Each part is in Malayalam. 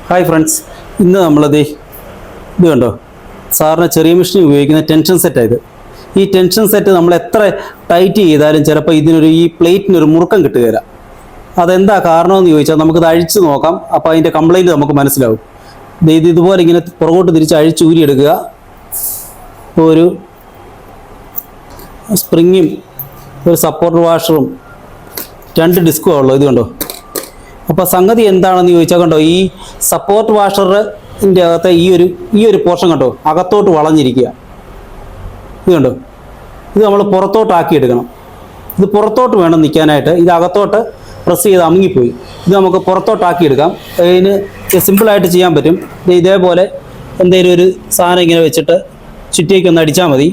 ഹായ് ഫ്രണ്ട്സ്, ഇന്ന് നമ്മളത് ഇത് കണ്ടോ, സാറിന് ചെറിയ മെഷീൻ ഉപയോഗിക്കുന്ന ടെൻഷൻ സെറ്റായത്. ഈ ടെൻഷൻ സെറ്റ് നമ്മൾ എത്ര ടൈറ്റ് ചെയ്താലും ചിലപ്പോൾ ഈ പ്ലേറ്റിനൊരു മുറുക്കം കിട്ടുകയില്ല. അതെന്താ കാരണമെന്ന് ചോദിച്ചാൽ നമുക്കിത് അഴിച്ച് നോക്കാം. അപ്പോൾ അതിൻ്റെ കംപ്ലൈൻറ്റ് നമുക്ക് മനസ്സിലാവും. ഇതുപോലെ ഇങ്ങനെ പുറകോട്ട് തിരിച്ച് അഴിച്ച് ഊരിയെടുക്കുക. ഒരു സ്പ്രിങ്ങും ഒരു സപ്പോർട്ട് വാഷറും 2 ഡിസ്കും ഉള്ളൂ. ഇത് കണ്ടോ. അപ്പോൾ സംഗതി എന്താണെന്ന് ചോദിച്ചാൽ കണ്ടോ, ഈ സപ്പോർട്ട് വാഷറിൻ്റെ അകത്തെ ഈ ഒരു പോർഷൻ കണ്ടോ അകത്തോട്ട് വളഞ്ഞിരിക്കുക. ഇത് കണ്ടോ, ഇത് നമ്മൾ പുറത്തോട്ടാക്കി എടുക്കണം. ഇത് പുറത്തോട്ട് വേണം നിൽക്കാനായിട്ട്. ഇത് അകത്തോട്ട് പ്രസ് ചെയ്ത് അമുങ്ങിപ്പോയി. ഇത് നമുക്ക് പുറത്തോട്ടാക്കി എടുക്കാം. ഇതിന് സിമ്പിളായിട്ട് ചെയ്യാൻ പറ്റും. ഇതേപോലെ എന്തെങ്കിലും ഒരു സാധനം ഇങ്ങനെ വെച്ചിട്ട് ചുറ്റിയേക്കൊന്ന് അടിച്ചാൽ മതി.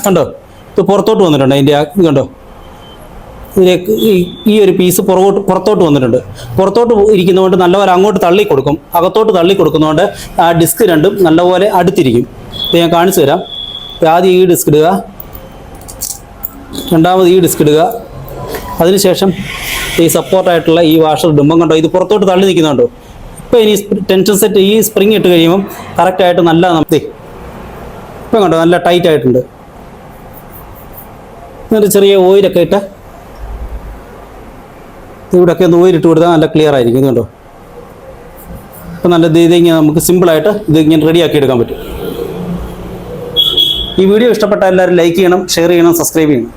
കണ്ടോ, ഇത് പുറത്തോട്ട് വന്നിട്ടുണ്ട്. അതിൻ്റെ ഇത് കണ്ടോ, ഇതിലേക്ക് ഈ ഒരു പീസ് പുറത്തോട്ട് വന്നിട്ടുണ്ട്. പുറത്തോട്ട് ഇരിക്കുന്നതുകൊണ്ട് നല്ലപോലെ അങ്ങോട്ട് തള്ളി കൊടുക്കും, അകത്തോട്ട് തള്ളി കൊടുക്കുന്നതുകൊണ്ട് ആ ഡിസ്ക് രണ്ടും നല്ലപോലെ അടുത്തിരിക്കും. ഇത് ഞാൻ കാണിച്ചു തരാം. ആദ്യം ഈ ഡിസ്ക് ഇടുക, രണ്ടാമത് ഈ ഡിസ്ക് ഇടുക, അതിനുശേഷം ഈ സപ്പോർട്ടായിട്ടുള്ള ഈ വാഷർ ഇടുമ്പം കണ്ടോ ഇത് പുറത്തോട്ട് തള്ളി നിൽക്കുന്നുണ്ടോ. ഇപ്പോൾ ഇനി ടെൻഷൻ സെറ്റ് ഈ സ്പ്രിങ് ഇട്ട് കഴിയുമ്പം കറക്റ്റായിട്ട് നല്ല ഇപ്പം കണ്ടോ നല്ല ടൈറ്റ് ആയിട്ടുണ്ട്. എന്നിട്ട് ചെറിയ ഓയിലൊക്കെ ഇട്ട് ഇവിടെയൊക്കെ ഒന്ന് ഓയിലിട്ട് കൊടുത്താൽ നല്ല ക്ലിയർ ആയിരിക്കും. ഇത് കണ്ടോ. അപ്പോൾ നല്ല ഇതിങ്ങനെ നമുക്ക് സിമ്പിളായിട്ട് ഇത് ഇങ്ങനെ റെഡിയാക്കി എടുക്കാൻ പറ്റും. ഈ വീഡിയോ ഇഷ്ടപ്പെട്ട എല്ലാവരും ലൈക്ക് ചെയ്യണം, ഷെയർ ചെയ്യണം, സബ്സ്ക്രൈബ് ചെയ്യണം.